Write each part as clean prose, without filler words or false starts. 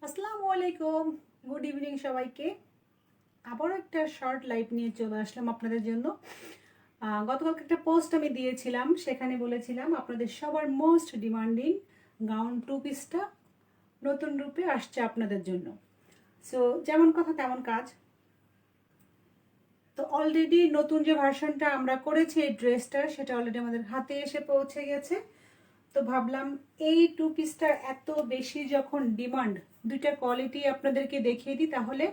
আসসালামু আলাইকুম, good evening সবাইকে। আবারও একটা শর্ট লাইভ নিয়ে চলে আসলাম আপনাদের জন্য। গতকালকে একটা পোস্ট আমি দিয়েছিলাম, সেখানে বলেছিলাম আপনাদের সবার মোস্ট ডিমান্ডিং গাউন টু পিসটা নতুন রূপে আসছে আপনাদের জন্য। সো যেমন কথা তেমন কাজ। তো অলরেডি নতুন যে ভার্সনটা আমরা করেছি এই ড্রেসটার, সেটা অলরেডি আমাদের হাতে এসে পৌঁছে গেছে। তো ভাবলাম এই টু পিসটার এত বেশি যখন ডিমান্ড, দুইটা কোয়ালিটি আপনাদেরকে দেখিয়ে দিই, তাহলে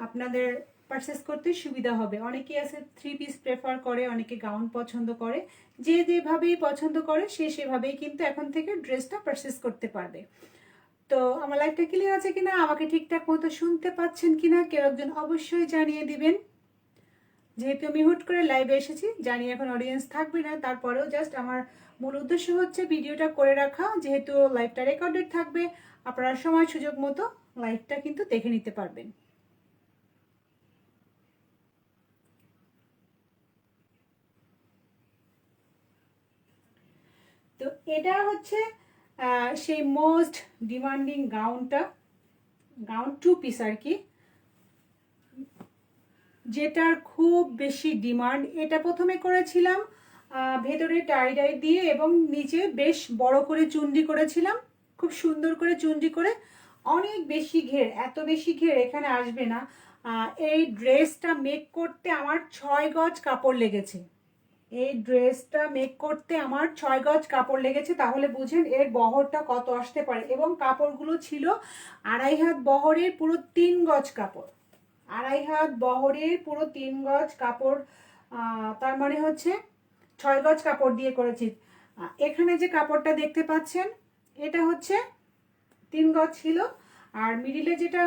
আপনাদের পারচেস করতে সুবিধা হবে। অনেকেই আছে থ্রি পিস প্রেফার করে, অনেকে গাউন পছন্দ করে। যে যেভাবেই পছন্দ করে সে সেভাবেই কিন্তু এখন থেকে ড্রেসটা পারচেস করতে পারবে। তো আমার লাইভটা ক্লিয়ার আছে কিনা, আমাকে ঠিকঠাক মতো শুনতে পাচ্ছেন কিনা কেউ একজন অবশ্যই জানিয়ে দিবেন। যেহেতু আমি হুট করে লাইভে এসেছি, জানি এখন অডিয়েন্স থাকবে না, তারপরেও জাস্ট আমার মূল উদ্দেশ্য হচ্ছে ভিডিওটা করে রাখা। যেহেতু লাইভটা রেকর্ডেড থাকবে, আপনারা সময় সুযোগ মতো লাইভটা কিন্তু দেখে নিতে পারবেন। তো এটা হচ্ছে সেই মোস্ট ডিমান্ডিং গাউনটা, গাউন টু পিস আর কি, যেটার খুব বেশি ডিমান্ড। এটা প্রথমে করেছিলাম ভেতরে টাই দিয়ে এবং নিচে বেশ বড় করে চুন্ডি করেছিলাম, খুব সুন্দর করে চুন্ডি করে। অনেক বেশি ঘের, এত বেশি ঘের এখানে আসবে না। এই ড্রেসটা মেক করতে আমার 6 গজ কাপড় লেগেছে। এই ড্রেসটা মেক করতে আমার 6 গজ কাপড় লেগেছে, তাহলে বুঝেন এর বহরটা কত আসতে পারে। এবং কাপড়গুলো ছিল 2.5 হাত বহরের পুরো 3 গজ কাপড়। 2.5 হাত বহরের পুরো 3 গজ কাপড়, তার মানে হচ্ছে 6 গজ কাপড় দিয়ে করেছি। এখানে যে কাপড়টা দেখতে পাচ্ছেন এটা হচ্ছে 3 গজ ছিল, আর মিডিলে যেটা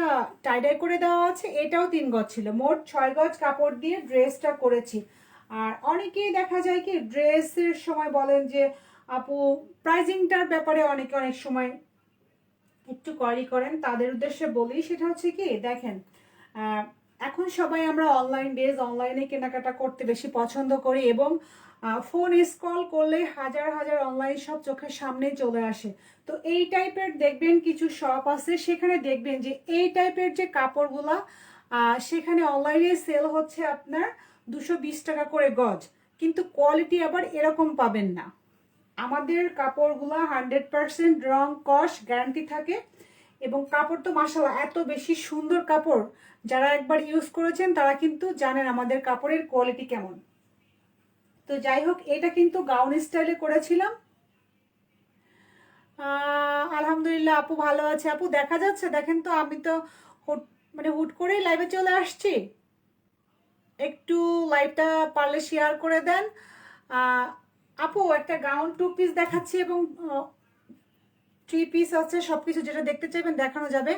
টাইডাই করে দেওয়া আছে এটাও 3 গজ ছিল। মোট 6 গজ কাপড় দিয়ে ড্রেসটা করেছি। আর অনেকেই দেখা যায় কি ড্রেসের সময় বলেন যে আপু প্রাইজিংটার ব্যাপারে অনেকে অনেক সময় একটু কোয়ারি করেন। তাদের উদ্দেশ্যে বলি, সেটা হচ্ছে কি দেখেন, এখন সবাই আমরা অনলাইনে কেনাকাটা করতে বেশি পছন্দ করি, এবং ফোন স্ক্রল করলে হাজার হাজার অনলাইন সব চোখের সামনে চলে আসে। তো এই টাইপের দেখবেন কিছু শপ আছে, সেখানে দেখবেন যে এই টাইপের যে কাপড়গুলা সেখানে অনলাইনে সেল হচ্ছে আপনার 220 টাকা করে গজ, কিন্তু কোয়ালিটি আবার এরকম পাবেন না। আমাদের কাপড়গুলা 100% রং কস গ্যারান্টি থাকে, এবং কাপড় তো মাশাআল্লাহ এত বেশি সুন্দর কাপড়, যারা একবার ইউজ করেছেন তারা কিন্তু জানেন আমাদের কাপড়ের কোয়ালিটি কেমন। তো যাই হোক, এটা কিন্তু গাউন স্টাইলে করেছিলাম। আলহামদুলিল্লাহ আপু ভালো আছে। আপু দেখা যাচ্ছে? দেখেন তো, আমি তো হুট করেই লাইভে চলে আসছি। একটু লাইভটা পারলে শেয়ার করে দেন। আপু একটা গাউন টু পিস দেখাচ্ছি, এবং থ্রি পিস আছে, সবকিছু যেটা দেখতে চাইবেন দেখানো যাবে।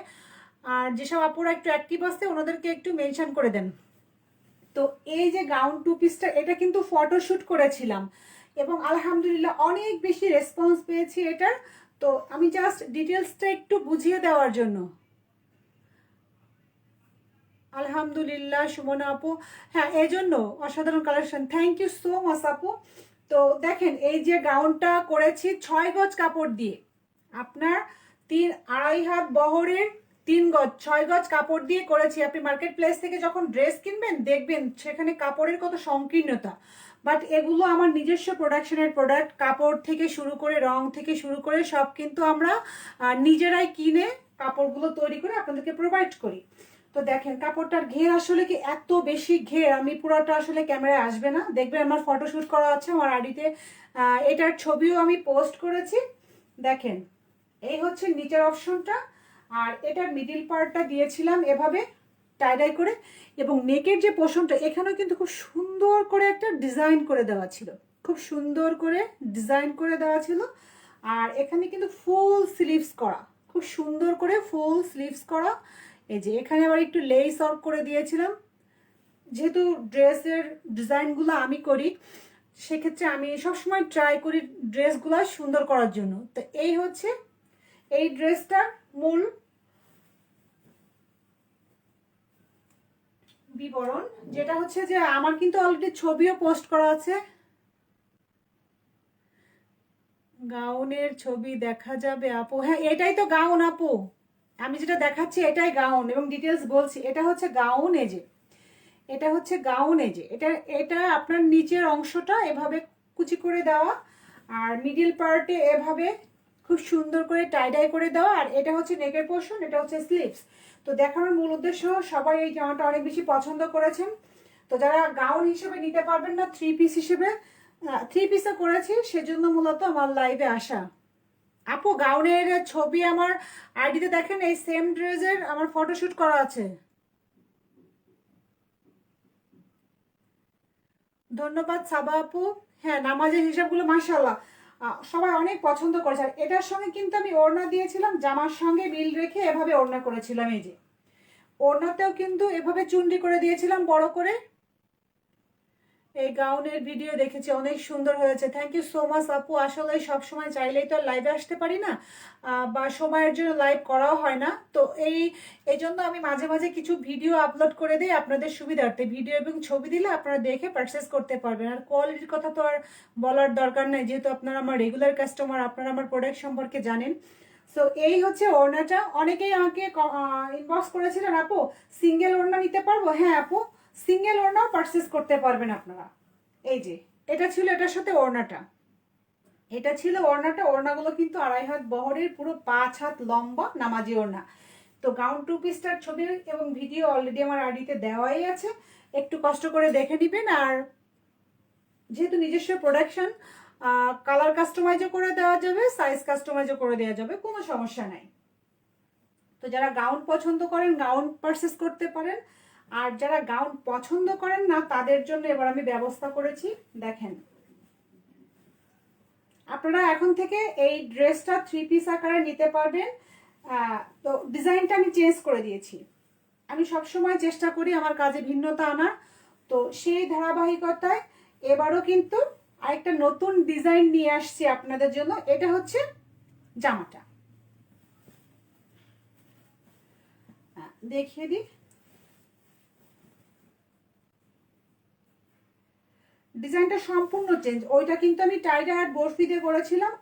আর যেসব আপুরা একটু অ্যাক্টিভ আছে ওনাদেরকে একটু মেনশন করে দেন। তো এই যে গাউন টু পিসটা, এটা কিন্তু ফটোশুট করেছিলাম, এবং আলহামদুলিল্লাহ অনেক বেশি রেসপন্স পেয়েছি এটার। তো আমি জাস্ট ডিটেলসটা একটু বুঝিয়ে দেওয়ার জন্য। আলহামদুলিল্লাহ সুমনা আপু, হ্যাঁ এই জন্য অসাধারণ collection, thank you so much আপু। তো দেখেন এই যে গাউনটা করেছি 6 গজ কাপড় দিয়ে, আপনার 2.5 হাত বহরের 3 গজ, 6 গজ কাপড় দিয়ে করেছি। আপনি মার্কেট প্লেস থেকে যখন ড্রেস কিনবেন দেখবেন সেখানে কাপড়ের কত সংকীর্ণতা, বাট এগুলো আমার নিজস্ব প্রোডাকশনের প্রোডাক্ট। কাপড় থেকে শুরু করে রং থেকে শুরু করে সব কিন্তু আমরা নিজেরাই কিনে কাপড়গুলো তৈরি করে আপনাদেরকে প্রোভাইড করি। তো দেখেন কাপড়টার ঘের আসলে কি এত বেশি ঘের, আমি পুরোটা আসলে ক্যামেরায় আসবে না, দেখবেন আমার ফটোশুট করা আছে আমার আইডিতে, এটার ছবিও আমি পোস্ট করেছি। দেখেন এই হচ্ছে নিচের অপশনটা, আর এটার মিডিল পার্টটা দিয়েছিলাম এভাবে টাইডাই করে, এবং নেকের যে পোর্শনটা এখানেও কিন্তু খুব সুন্দর করে একটা ডিজাইন করে দেওয়া ছিল, খুব সুন্দর করে ডিজাইন করে দেওয়া ছিল। আর এখানে কিন্তু ফুল স্লিভস করা, খুব সুন্দর করে ফুল স্লিভস করা। এই যে এখানে আবার একটু লেস ওয়ার্ক করে দিয়েছিলাম। যেহেতু ড্রেসের ডিজাইনগুলো আমি করি, সেক্ষেত্রে আমি সবসময় ট্রাই করি ড্রেসগুলো সুন্দর করার জন্য। তো এই হচ্ছে এই ড্রেসটার মূল বিবরণ, যেটা হচ্ছে যে আমার কিন্তু অলরেডি ছবিও পোস্ট করা আছে। গাউনের ছবি দেখা যাবে আপু? হ্যাঁ এটাই তো গাউন আপু, আমি যেটা দেখাচ্ছি এটাই গাউন, এবং ডিটেলস বলছি। এটা হচ্ছে গাউন, এই যে এটা হচ্ছে গাউন, এই যে এটা এটা আপনার নিচের অংশটা এভাবে কুচি করে দেওয়া, আর মিডিল পার্টে এভাবে খুব সুন্দর করে টাইডাই করে দেওয়া, আর এটা হচ্ছে নেকের পোর্শন, এটা হচ্ছে স্লিভস। তো দেখানোর মূল উদ্দেশ্য, সবাই এই জামাটা অনেক বেশি পছন্দ করেছেন। তো যারা গাউন হিসেবে নিতে পারবেন না, থ্রি পিস হিসেবে, থ্রি পিসে করেছি, সেজন্য মূলত আমার লাইভে আসা। আপু গাউনের ছবি আমার আইডিতে দেখেন, এই সেম ড্রেসের আমার ফটোশুট করা আছে। ধন্যবাদ সাবা আপু। হ্যাঁ, নামাজের হিসাবগুলো মাশাআল্লাহ সবাই অনেক পছন্দ করেছে। আর এটার সঙ্গে কিন্তু আমি ওড়না দিয়েছিলাম, জামার সঙ্গে মিল রেখে এভাবে ওড়না করেছিলাম। এই যে ওড়নাতেও কিন্তু এভাবে চুন্ডি করে দিয়েছিলাম বড় করে। এই গাউনের ভিডিও দেখেছি, অনেক সুন্দর হয়েছে। থ্যাংক ইউ সো মাচ আপু। আসলে সব সময় চাইলেই তো লাইভে আসতে পারি না, বা সময়ের জন্য লাইভ করাও হয় না। তো এই জন্য আমি মাঝে মাঝে কিছু ভিডিও আপলোড করে দিই আপনাদের সুবিধার্থে। ভিডিও এবং ছবি দিলে আপনারা দেখে পারচেস করতে পারবেন। আর কোয়ালিটির কথা তো আর বলার দরকার নেই, যেহেতু আপনারা আমার রেগুলার কাস্টমার, আপনারা আমার প্রোডাক্ট সম্পর্কে জানেন। সো এই হচ্ছে ওড়নাটা। অনেকেই আমাকে ইনবক্স করেছিলেন, আপু সিঙ্গেল ওড়না নিতে পারবো? হ্যাঁ আপু, সিঙ্গেল ওড়নাও পারচেস করতে পারবেন আপনারা। এই যে এটা ছিল এটার সাথে ওড়নাটা, এটা ছিল ওড়নাটা। ওড়নাগুলো কিন্তু 2.5 হাত বহরের, পুরো 5 হাত লম্বা নামাজি ওড়না। তো গাউন টু পিসটার ছবি এবং ভিডিও অলরেডি আমার আইডিতে দেওয়াই আছে, একটু কষ্ট করে দেখে নেবেন। আর যেহেতু নিজস্ব প্রোডাকশন, কালার কাস্টমাইজও করে দেওয়া যাবে, সাইজ কাস্টমাইজও করে দেওয়া যাবে, কোনো সমস্যা নাই। তো যারা গাউন পছন্দ করেন গাউন পারচেস করতে পারেন, আর যারা গাউন পছন্দ করেন না তাদের জন্য এবার আমি ব্যবস্থা করেছি। দেখেন, আপনারা এখন থেকে এই ড্রেসটা থ্রি পিস আকারে নিতে পারবেন। তো ডিজাইনটা আমি চেঞ্জ করে দিয়েছি। আমি সবসময় চেষ্টা করি আমার কাজে ভিন্নতা আনার। তো সেই ধারাবাহিকতায় এবারও কিন্তু আরেকটা নতুন ডিজাইন নিয়ে আসছি আপনাদের জন্য। এটা হচ্ছে জামাটা, দেখিয়ে দিই। ডিজাইনটা সম্পূর্ণ চেঞ্জ। ওইটা কিন্তু আমি টাইডা আর বরফি দিয়ে করেছিলাম,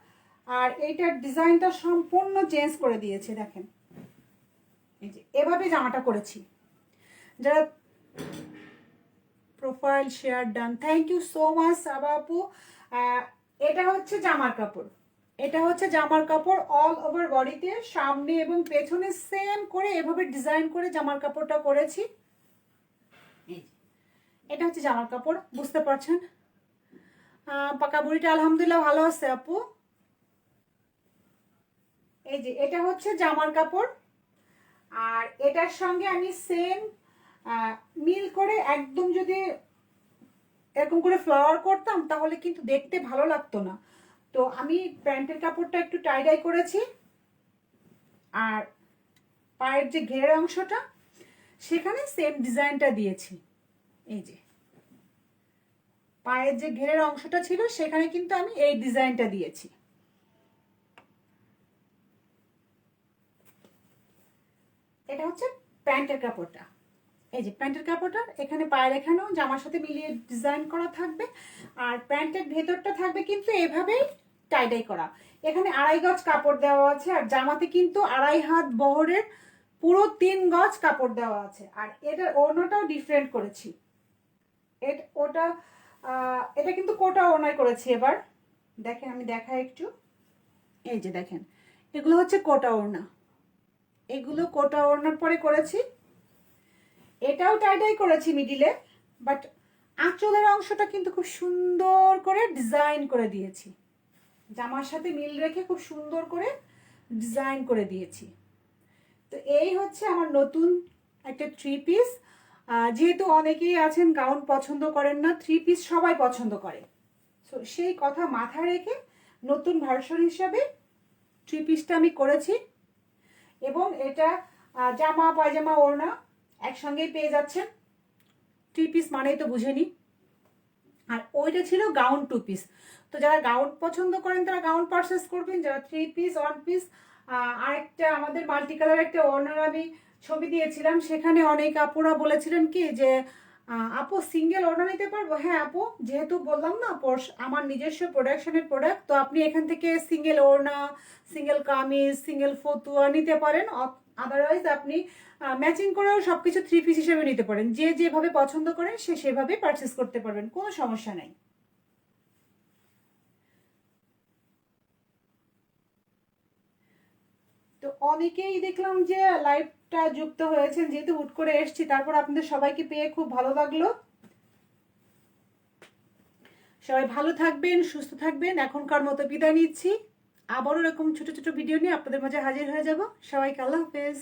আর এইটার ডিজাইনটা সম্পূর্ণ চেঞ্জ করে দিয়েছে। দেখেন, এই যে এভাবে জামাটা করেছি। যারা profile share done, thank you so much Saba আপু। এটা হচ্ছে জামার কাপড়, এটা হচ্ছে জামার কাপড়। অল ওভার বডিতে সামনে এবং পেছনে সেম করে এভাবে ডিজাইন করে জামার কাপড়টা করেছি। এটা হচ্ছে জামার কাপড়, বুঝতে পারছেন? পাকা বুড়িটা আলহামদুলিল্লাহ ভালো আছে আপু। এই যে এটা হচ্ছে জামার কাপড়, আর এটার সঙ্গে আমি সেম মিল করে একদম যদি এরকম করে ফ্লাওয়ার করতাম তাহলে কিন্তু দেখতে ভালো লাগতো না। তো আমি প্যান্টের কাপড়টা একটু টাইডাই করেছি, আর পায়ের যে ঘেরের অংশটা সেখানে সেম ডিজাইনটা দিয়েছি। এই যে পায়ের যে ঘেরের অংশটা ছিল সেখানে কিন্তু আমি এই ডিজাইনটা দিয়েছি। এটা হচ্ছে প্যান্টের কাপড়টা। এই যে প্যান্টের কাপড়টা এখানে পায়ের এখানেও জামার সাথে মিলিয়ে ডিজাইন করা থাকবে, আর প্যান্টের ভেতরটা থাকবে কিন্তু এভাবেই টাইডাই করা। এখানে 2.5 গজ কাপড় দেওয়া আছে, আর জামাতে কিন্তু 2.5 হাত বহরের পুরো 3 গজ কাপড় দেওয়া আছে। আর এটার ওড়নাটাও ডিফারেন্ট করেছি। এটা কিন্তু কোটা ওড়নায় করেছি। এবার দেখেন, আমি দেখাই একটু। এই যে দেখেন, এগুলো হচ্ছে কোটা ওড়না, এগুলো কোটা ওড়নার পরে করেছি। এটাও টাইডাই করেছি মিডিলে, বাট আঁচলের অংশটা কিন্তু খুব সুন্দর করে ডিজাইন করে দিয়েছি, জামার সাথে মিল রেখে খুব সুন্দর করে ডিজাইন করে দিয়েছি। তো এই হচ্ছে আমার নতুন একটা থ্রি পিস। যেহেতু অনেকেই আছেন গাউন পছন্দ করেন না, থ্রি পিস সবাই পছন্দ করে। সো সেই কথা মাথায় রেখে নতুন ভার্সন হিসাবে থ্রি পিসটা আমি করেছি, এবং এটা জামা পায়জামা ওড়না একসঙ্গেই পেয়ে যাচ্ছেন। থ্রি পিস মানেই তো বুঝেনি। আর ওইটা ছিল গাউন টু পিস। তো যারা গাউন পছন্দ করেন তারা গাউন পারচেস করবেন, যারা থ্রি পিস ওয়ান পিস। আরেকটা আমাদের মাল্টি কালার একটা ওড়নার আমি ছবি দিয়েছিলাম, সেখানে অনেক আপুরা বলেছিলেন কি যে আপু সিঙ্গেল ওড়না নিতে পারবো? হ্যাঁ আপু, যেহেতু বললাম না আমার নিজস্ব প্রোডাকশনের প্রোডাক্ট, তো আপনি এখান থেকে সিঙ্গেল ওড়না, সিঙ্গেল কামিজ, সিঙ্গেল ফতুয়া নিতে পারেন। আদারওয়াইজ আপনি ম্যাচিং করেও সব কিছু 3 পিস হিসেবে নিতে পারেন, যে যেভাবে পছন্দ করেন সে সেভাবে পারচেস করতে পারবেন, কোনো সমস্যা নাই। তো অনেকেই দেখলাম যে লাইভটা যুক্ত হয়েছেন, যেহেতু হুট করে এসছি, তারপর আপনাদের সবাইকে পেয়ে খুব ভালো লাগলো। সবাই ভালো থাকবেন, সুস্থ থাকবেন, এখনকার মতো বিদায় নিচ্ছি। আবারও এরকম ছোট ছোট ভিডিও নিয়ে আপনাদের মাঝে হাজির হয়ে যাব। সবাইকে আল্লাহ হাফেজ।